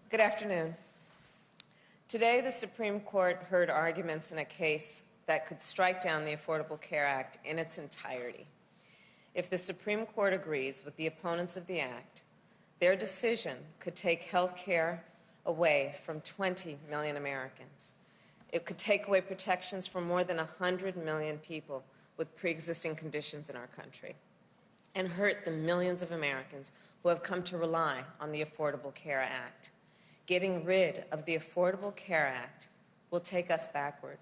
Good afternoon. Today, the Supreme Court heard arguments in a case that could strike down the Affordable Care Act in its entirety. If the Supreme Court agrees with the opponents of the act, their decision could take health care away from 20 million Americans. It could take away protections from more than 100 million people with pre-existing conditions in our country and hurt the millions of Americans who have come to rely on the Affordable Care Act. Getting rid of the Affordable Care Act will take us backward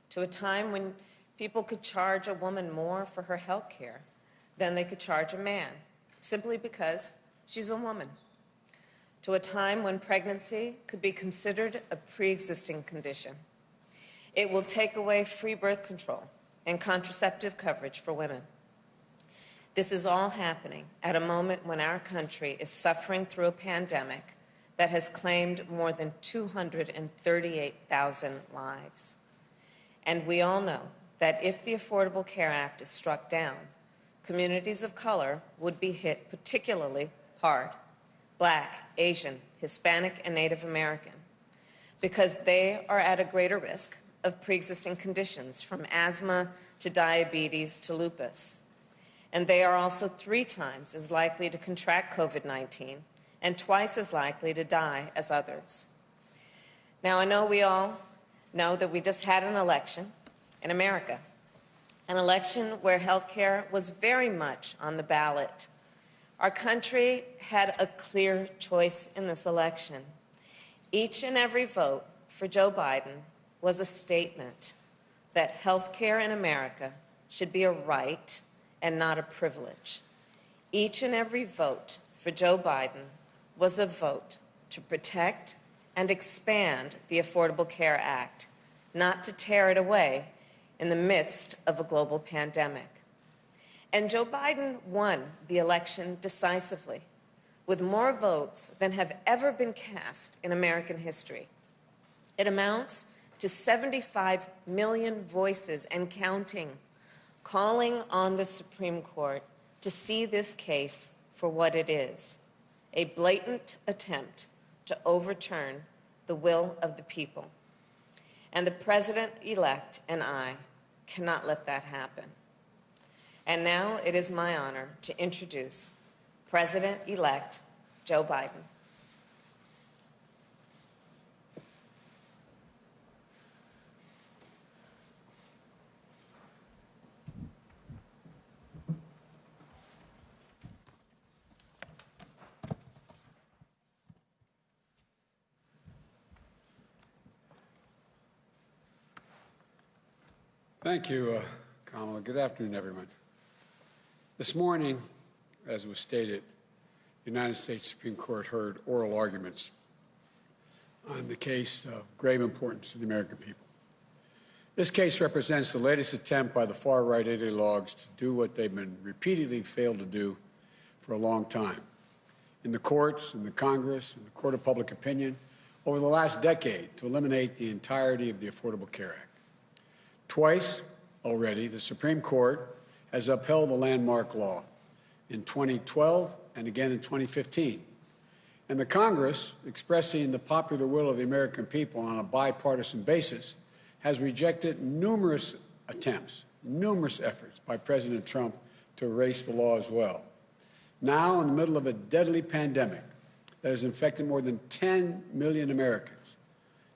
to a time when people could charge a woman more for her health care than they could charge a man, simply because she's a woman. To a time when pregnancy could be considered a pre-existing condition. It will take away free birth control and contraceptive coverage for women. This is all happening at a moment when our country is suffering through a pandemic that has claimed more than 238,000 lives. And we all know that if the Affordable Care Act is struck down, communities of color would be hit particularly hard: Black, Asian, Hispanic, and Native American, because they are at a greater risk of pre-existing conditions, from asthma to diabetes to lupus. And they are also 3 times as likely to contract COVID-19 and twice as likely to die as others. Now, I know we all know that we just had an election in America, an election where health care was very much on the ballot. Our country had a clear choice in this election. Each and every vote for Joe Biden was a statement that health care in America should be a right and not a privilege. Each and every vote for Joe Biden was a vote to protect and expand the Affordable Care Act, not to tear it away in the midst of a global pandemic. And Joe Biden won the election decisively, with more votes than have ever been cast in American history. It amounts to 75 million voices and counting, calling on the Supreme Court to see this case for what it is: a blatant attempt to overturn the will of the people. And the President-elect and I cannot let that happen. And now it is my honor to introduce President-elect Joe Biden. Thank you, Kamala. Good afternoon, everyone. This morning, as was stated, the United States Supreme Court heard oral arguments on the case of grave importance to the American people. This case represents the latest attempt by the far-right ideologues to do what they've been repeatedly failed to do for a long time. In the courts, in the Congress, in the court of public opinion, over the last decade, to eliminate the entirety of the Affordable Care Act. Twice already, the Supreme Court has upheld the landmark law, in 2012 and again in 2015. And the Congress, expressing the popular will of the American people on a bipartisan basis, has rejected numerous attempts, numerous efforts by President Trump to erase the law as well. Now, in the middle of a deadly pandemic that has infected more than 10 million Americans,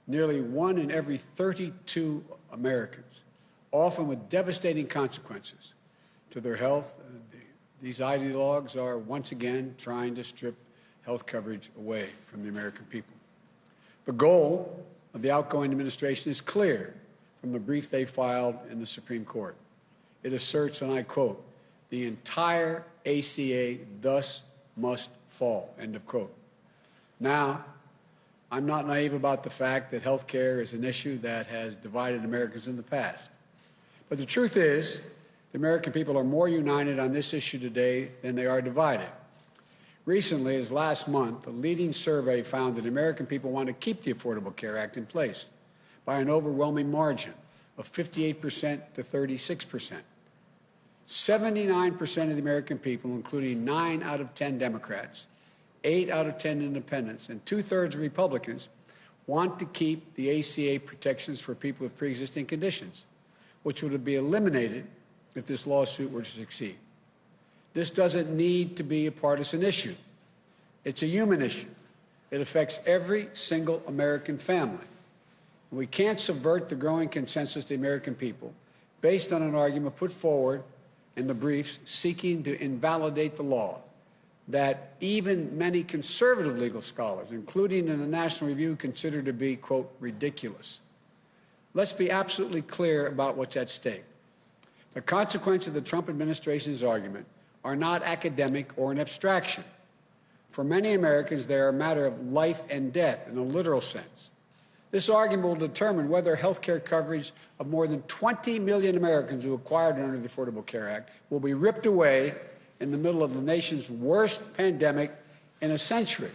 nearly 1 in every 32 Americans, often with devastating consequences to their health. These ideologues are once again trying to strip health coverage away from the American people. The goal of the outgoing administration is clear from the brief they filed in the Supreme Court. It asserts, and I quote, "The entire ACA thus must fall," end of quote. Now, I'm not naive about the fact that health care is an issue that has divided Americans in the past. But the truth is, the American people are more united on this issue today than they are divided. Recently, as last month, a leading survey found that American people want to keep the Affordable Care Act in place by an overwhelming margin of 58% to 36%. 79% of the American people, including 9 out of 10 Democrats, 8 out of 10 independents, and 2/3 of Republicans want to keep the ACA protections for people with pre-existing conditions, which would be eliminated if this lawsuit were to succeed. This doesn't need to be a partisan issue. It's a human issue. It affects every single American family. We can't subvert the growing consensus of the American people based on an argument put forward in the briefs seeking to invalidate the law that even many conservative legal scholars, including in the National Review, consider to be, quote, ridiculous. Let's be absolutely clear about what's at stake. The consequences of the Trump administration's argument are not academic or an abstraction. For many Americans, they are a matter of life and death in a literal sense. This argument will determine whether health care coverage of more than 20 million Americans who acquired it under the Affordable Care Act will be ripped away in the middle of the nation's worst pandemic in a century.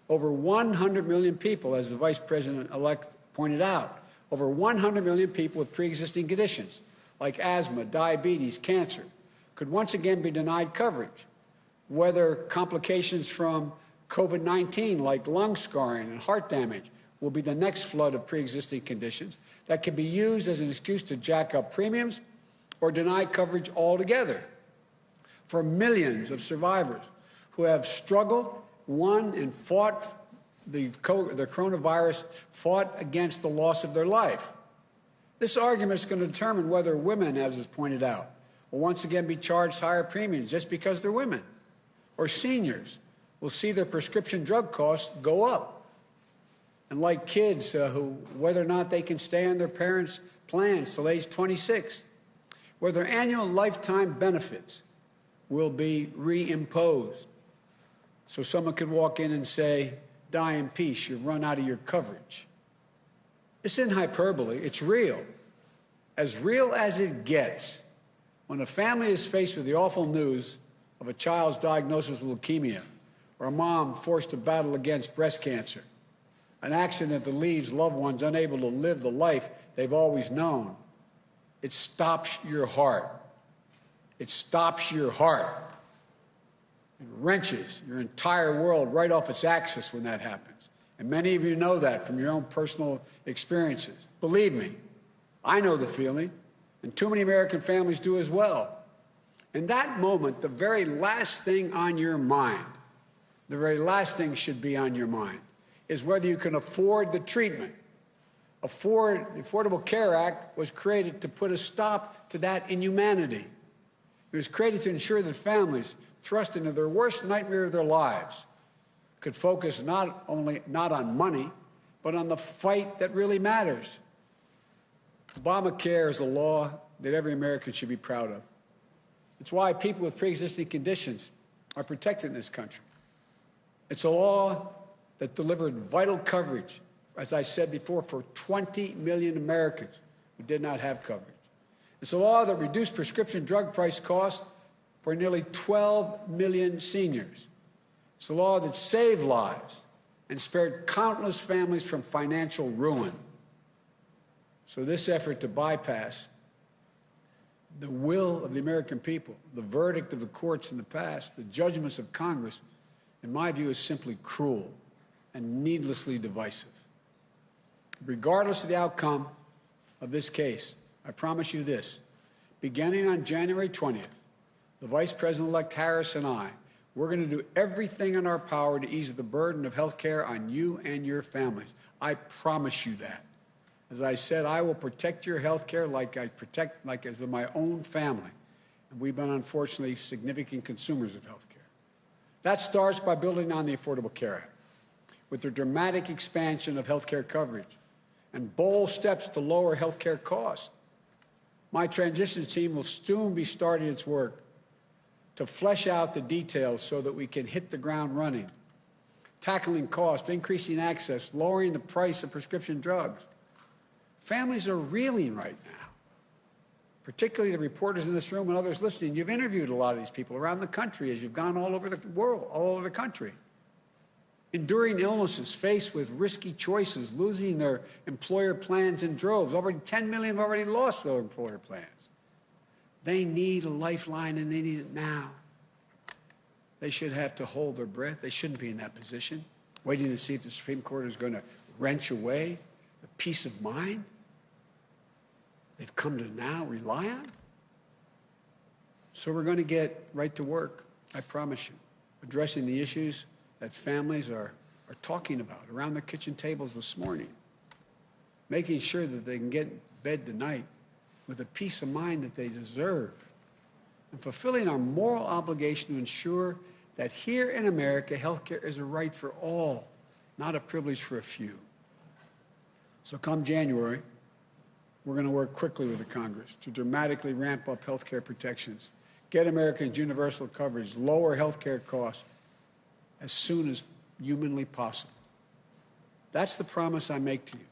Over 100 million people, as the Vice President-elect pointed out, over 100 million people with pre-existing conditions like asthma, diabetes, cancer, could once again be denied coverage, whether complications from COVID-19 like lung scarring and heart damage will be the next flood of pre-existing conditions that can be used as an excuse to jack up premiums or deny coverage altogether. For millions of survivors who have struggled, won, and fought the coronavirus, fought against the loss of their life. This argument is going to determine whether women, as is pointed out, will once again be charged higher premiums just because they're women, or seniors will see their prescription drug costs go up. And like kids whether or not they can stay on their parents' plans till age 26, whether annual lifetime benefits will be reimposed. So someone could walk in and say, die in peace, you've run out of your coverage. This isn't hyperbole, it's real as it gets. When a family is faced with the awful news of a child's diagnosis with leukemia, or a mom forced to battle against breast cancer, an accident that leaves loved ones unable to live the life they've always known, it stops your heart. It stops your heart. It wrenches your entire world right off its axis when that happens. And many of you know that from your own personal experiences. Believe me, I know the feeling, and too many American families do as well. In that moment, the very last thing on your mind, the very last thing should be on your mind, is whether you can afford the treatment. The Affordable Care Act was created to put a stop to that inhumanity. It was created to ensure that families thrust into their worst nightmare of their lives could focus not on money, but on the fight that really matters. Obamacare is a law that every American should be proud of. It's why people with pre-existing conditions are protected in this country. It's a law that delivered vital coverage, as I said before, for 20 million Americans who did not have coverage. It's a law that reduced prescription drug price costs for nearly 12 million seniors. It's a law that saved lives and spared countless families from financial ruin. So this effort to bypass the will of the American people, the verdict of the courts in the past, the judgments of Congress, in my view, is simply cruel and needlessly divisive. Regardless of the outcome of this case, I promise you this: beginning on January 20th, the Vice President-elect Harris and I, we're going to do everything in our power to ease the burden of health care on you and your families. I promise you that. As I said, I will protect your health care like as with my own family. And we've been, unfortunately, significant consumers of health care. That starts by building on the Affordable Care Act, with the dramatic expansion of health care coverage and bold steps to lower health care costs. My transition team will soon be starting its work to flesh out the details so that we can hit the ground running, tackling costs, increasing access, lowering the price of prescription drugs. Families are reeling right now, particularly the reporters in this room and others listening. You've interviewed a lot of these people around the country as you've gone all over the world, all over the country. Enduring illnesses, faced with risky choices, losing their employer plans in droves. Already 10 million have already lost their employer plans. They need a lifeline, and they need it now. They should have to hold their breath. They shouldn't be in that position, waiting to see if the Supreme Court is going to wrench away the peace of mind they've come to now rely on. So we're going to get right to work, I promise you, addressing the issues that families are talking about around their kitchen tables this morning, making sure that they can get in bed tonight with the peace of mind that they deserve, and fulfilling our moral obligation to ensure that here in America, health care is a right for all, not a privilege for a few. So come January, we're going to work quickly with the Congress to dramatically ramp up health care protections, get Americans universal coverage, lower health care costs as soon as humanly possible. That's the promise I make to you.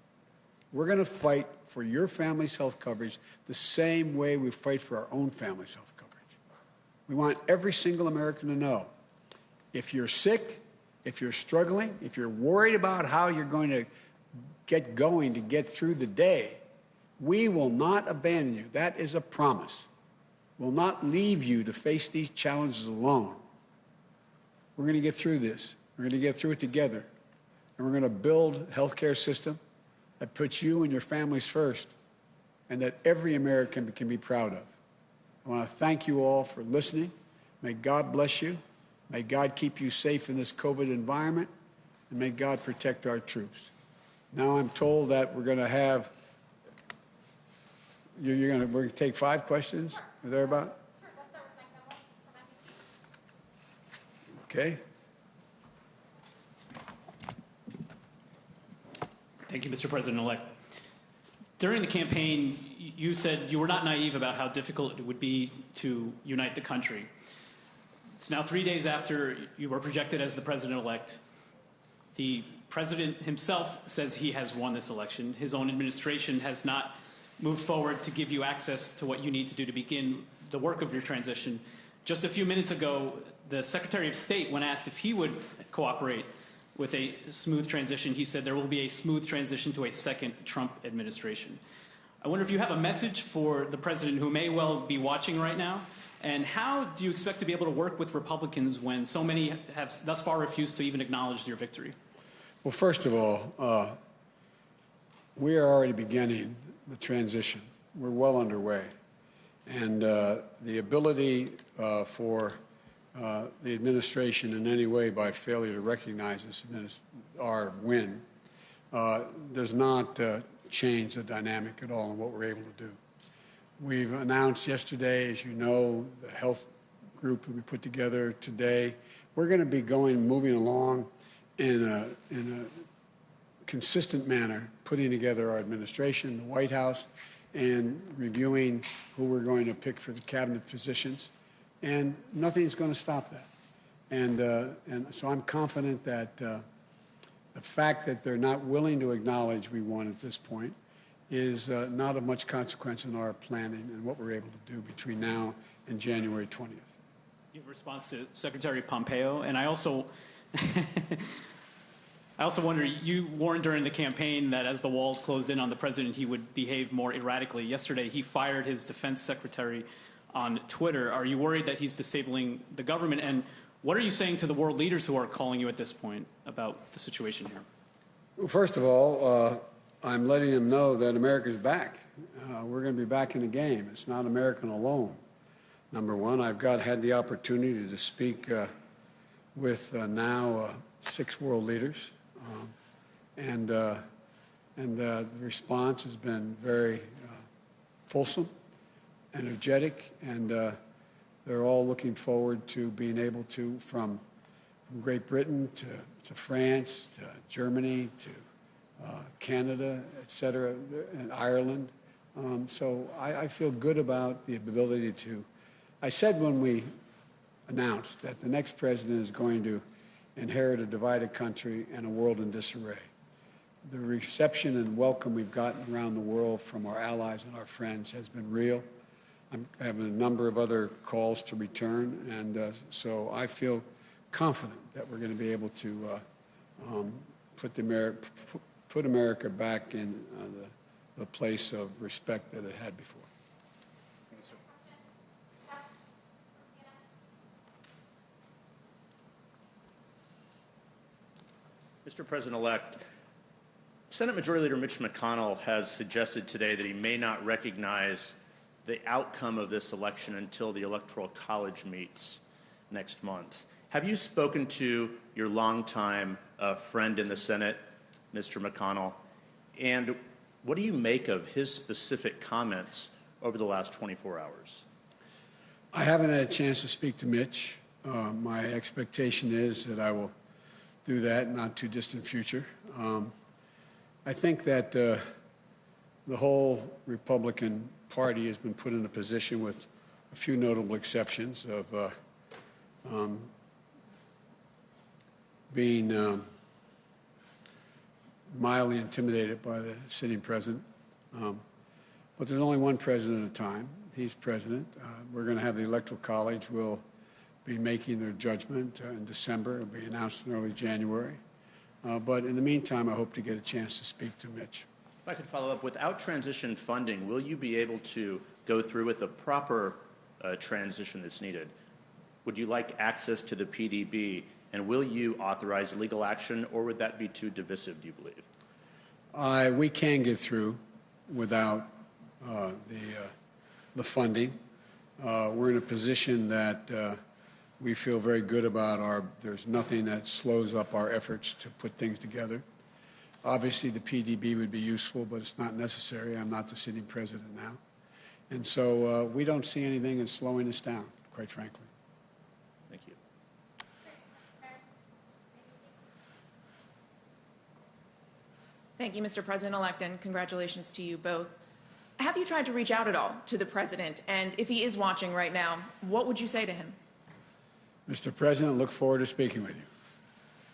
We're going to fight for your family's health coverage the same way we fight for our own family's health coverage. We want every single American to know, if you're sick, if you're struggling, if you're worried about how you're going to get going to get through the day, we will not abandon you. That is a promise. We'll not leave you to face these challenges alone. We're going to get through this. We're going to get through it together. And we're going to build a health care system that puts you and your families first, and that every American can be proud of. I want to thank you all for listening. May God bless you. May God keep you safe in this COVID environment, and may God protect our troops. Now I'm told that we're going to have, we're going to take 5 questions or thereabout. Okay. Thank you, Mr. President-elect. During the campaign, you said you were not naive about how difficult it would be to unite the country. It's now 3 days after you were projected as the president-elect. The president himself says he has won this election. His own administration has not moved forward to give you access to what you need to do to begin the work of your transition. Just a few minutes ago, the Secretary of State, when asked if he would cooperate with a smooth transition, he said there will be a smooth transition to a second Trump administration. I wonder if you have a message for the president who may well be watching right now, and how do you expect to be able to work with Republicans when so many have thus far refused to even acknowledge your victory? Well, first of all, we are already beginning the transition. We're well underway. And the ability for the administration in any way by failure to recognize this our win does not change the dynamic at all in what we're able to do. We've announced yesterday, as you know, the health group that we put together today. We're going to be moving along in a consistent manner, putting together our administration, the White House, and reviewing who we're going to pick for the cabinet positions. And nothing's going to stop that. And so I'm confident that the fact that they're not willing to acknowledge we won at this point is not of much consequence in our planning and what we're able to do between now and January 20th. You have a response to Secretary Pompeo, and I also wonder, you warned during the campaign that as the walls closed in on the president, he would behave more erratically. Yesterday, he fired his defense secretary on Twitter. Are you worried that he's disabling the government? And what are you saying to the world leaders who are calling you at this point about the situation here? Well, first of all, I'm letting them know that America's back. We're going to be back in the game. It's not American alone. Number one, I've had the opportunity to speak with now 6 world leaders. And the response has been very fulsome, energetic, and they're all looking forward to being able to, from Great Britain to France, to Germany, to Canada, et cetera, and Ireland. So I feel good about the ability to. I said when we announced that the next president is going to inherit a divided country and a world in disarray. The reception and welcome we've gotten around the world from our allies and our friends has been real. I'm having a number of other calls to return, and so I feel confident that we're going to be able to put America back in the place of respect that it had before. Mr. President-elect, Senate Majority Leader Mitch McConnell has suggested today that he may not recognize the outcome of this election until the Electoral College meets next month. Have you spoken to your longtime friend in the Senate, Mr. McConnell, and what do you make of his specific comments over the last 24 hours? I haven't had a chance to speak to Mitch. My expectation is that I will do that in not too distant future. I think that the whole Republican Party has been put in a position, with a few notable exceptions, of being mildly intimidated by the sitting president. But there's only one president at a time. He's president. We're going to have the Electoral College will be making their judgment in December. It'll be announced in early January. But in the meantime, I hope to get a chance to speak to Mitch. If I could follow up, without transition funding, will you be able to go through with a proper transition that's needed? Would you like access to the PDB, and will you authorize legal action, or would that be too divisive, do you believe? We can get through without the funding. We're in a position that we feel very good about. There's nothing that slows up our efforts to put things together. Obviously, the PDB would be useful, but it's not necessary. I'm not the sitting president now. And so we don't see anything that's slowing us down, quite frankly. Thank you. Thank you, Mr. President-elect, and congratulations to you both. Have you tried to reach out at all to the president? And if he is watching right now, what would you say to him? Mr. President, look forward to speaking with you.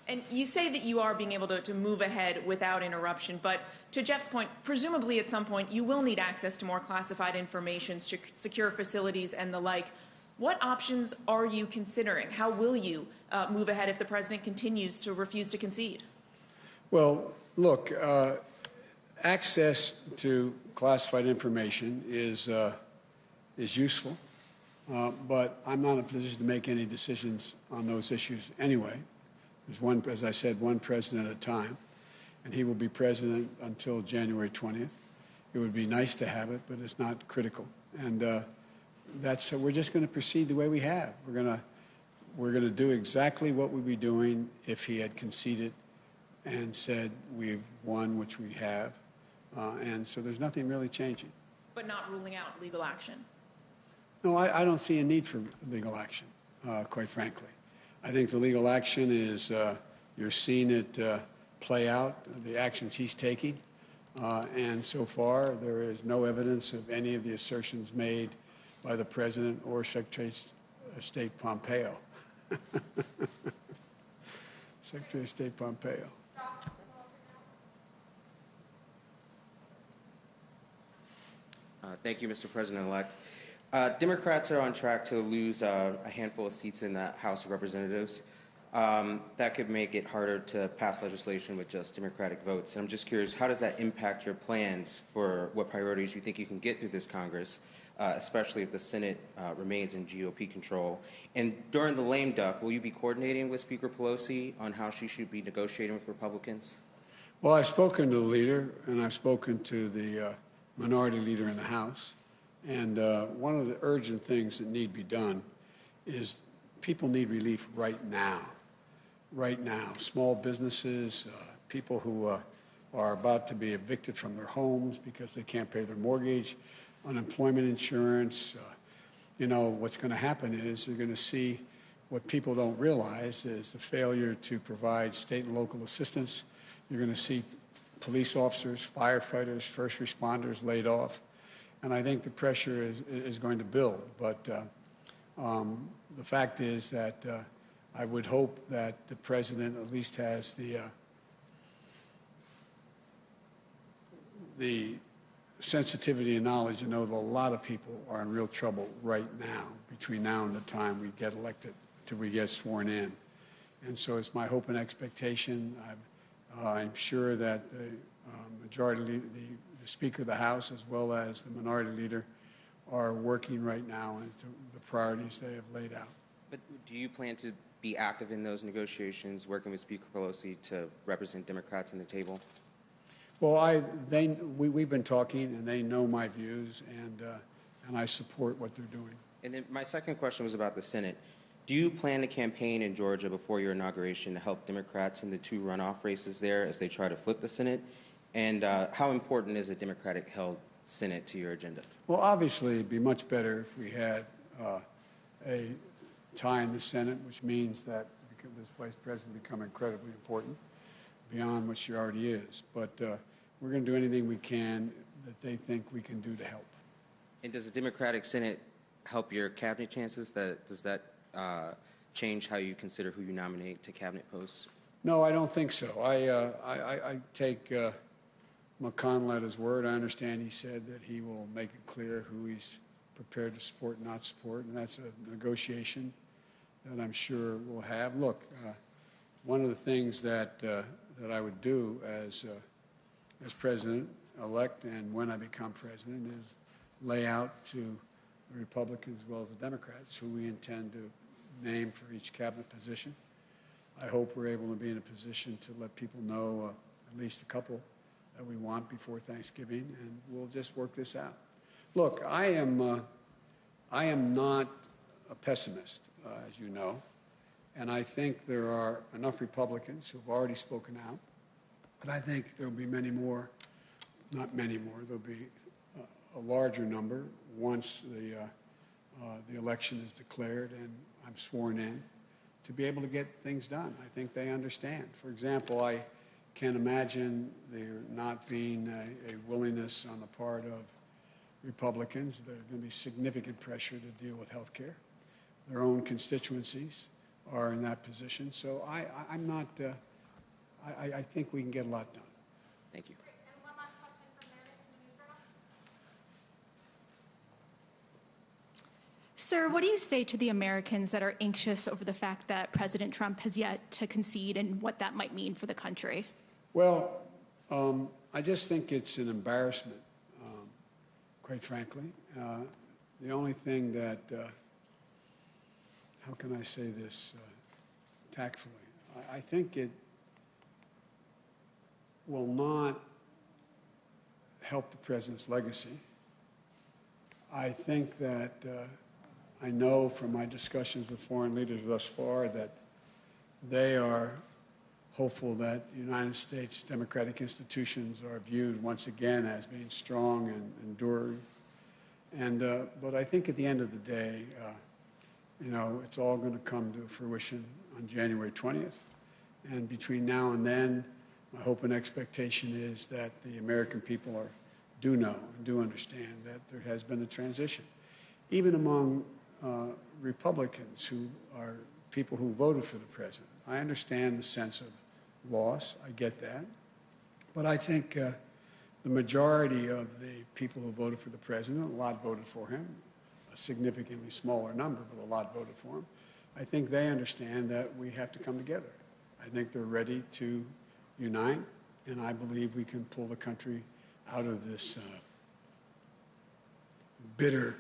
And you say that you are being able to move ahead without interruption, but to Jeff's point, presumably at some point you will need access to more classified information, secure facilities and the like. What options are you considering? How will you move ahead if the president continues to refuse to concede? Well, look, access to classified information is useful, but I'm not in a position to make any decisions on those issues anyway. There's one, as I said, one president at a time, and he will be president until January 20th. It would be nice to have it, but it's not critical. And we're just going to proceed the way we have. We're going to do exactly what we'd be doing if he had conceded and said we've won, which we have. And so there's nothing really changing. But not ruling out legal action? No, I don't see a need for legal action, quite frankly. I think the legal action is, you're seeing it play out, the actions he's taking. And so far, there is no evidence of any of the assertions made by the President or Secretary of State Pompeo. Secretary of State Pompeo. Thank you, Mr. President-elect. Democrats are on track to lose a handful of seats in the House of Representatives. That could make it harder to pass legislation with just Democratic votes. And I'm just curious, how does that impact your plans for what priorities you think you can get through this Congress, especially if the Senate remains in GOP control? And during the lame duck, will you be coordinating with Speaker Pelosi on how she should be negotiating with Republicans? Well, I've spoken to the leader, and I've spoken to the minority leader in the House. And one of the urgent things that need to be done is people need relief right now. Right now. Small businesses, people who are about to be evicted from their homes because they can't pay their mortgage, unemployment insurance. You know, what's going to happen is you're going to see what people don't realize is the failure to provide state and local assistance. You're going to see police officers, firefighters, first responders laid off. And I think the pressure is going to build. But the fact is that I would hope that the president at least has the sensitivity and knowledge to know that a lot of people are in real trouble right now, between now and the time we get elected, till we get sworn in. And so it's my hope and expectation. I'm sure that the majority leader, the Speaker of the House, as well as the minority leader, are working right now into the priorities they have laid out. But do you plan to be active in those negotiations, working with Speaker Pelosi to represent Democrats in the table? Well, we've been talking, and they know my views, and I support what they're doing. And then my second question was about the Senate. Do you plan to campaign in Georgia before your inauguration to help Democrats in the 2 runoff races there as they try to flip the Senate? And how important is a Democratic-held Senate to your agenda? Well, obviously, it'd be much better if we had a tie in the Senate, which means that this vice president become incredibly important beyond what she already is. But we're going to do anything we can that they think we can do to help. And does the Democratic Senate help your cabinet chances? Does that change how you consider who you nominate to cabinet posts? No, I don't think so. I take McConnell at his word. I understand he said that he will make it clear who he's prepared to support and not support, and that's a negotiation that I'm sure we'll have. Look, one of the things that I would do as president-elect and when I become president is lay out to the Republicans as well as the Democrats who we intend to name for each cabinet position. I hope we're able to be in a position to let people know at least a couple that we want before Thanksgiving, and we'll just work this out. Look, I am not a pessimist, as you know, and I think there are enough Republicans who have already spoken out, but I think there will be many more, not many more, there'll be a larger number once the election is declared and I'm sworn in to be able to get things done. I think they understand. For example, I can't imagine there not being a willingness on the part of Republicans. There's going to be significant pressure to deal with health care. Their own constituencies are in that position. So I'm not, I think we can get a lot done. Thank you. And one last question from Meredith in the newsroom. Sir, what do you say to the Americans that are anxious over the fact that President Trump has yet to concede and what that might mean for the country? Well, I just think it's an embarrassment, quite frankly. The only thing that, how can I say this tactfully? I think it will not help the president's legacy. I think that I know from my discussions with foreign leaders thus far that they are hopeful that the United States democratic institutions are viewed once again as being strong and enduring. But I think at the end of the day, you know, it's all going to come to fruition on January 20th. And between now and then, my hope and expectation is that the American people do know and do understand that there has been a transition. Even among Republicans who are people who voted for the president. I understand the sense of loss. I get that. But I think the majority of the people who voted for the president, a lot voted for him, a significantly smaller number, but a lot voted for him. I think they understand that we have to come together. I think they're ready to unite, and I believe we can pull the country out of this bitter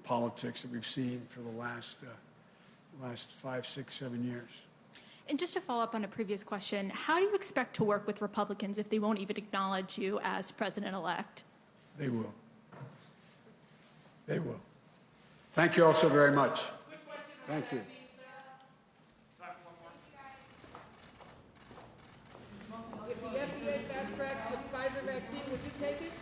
politics that we've seen for the last 5, 6, 7 years. And just to follow up on a previous question, how do you expect to work with Republicans if they won't even acknowledge you as president-elect? They will. They will. Thank you all so very much. Thank you. If the FDA fast tracks the Pfizer vaccine, would you take it?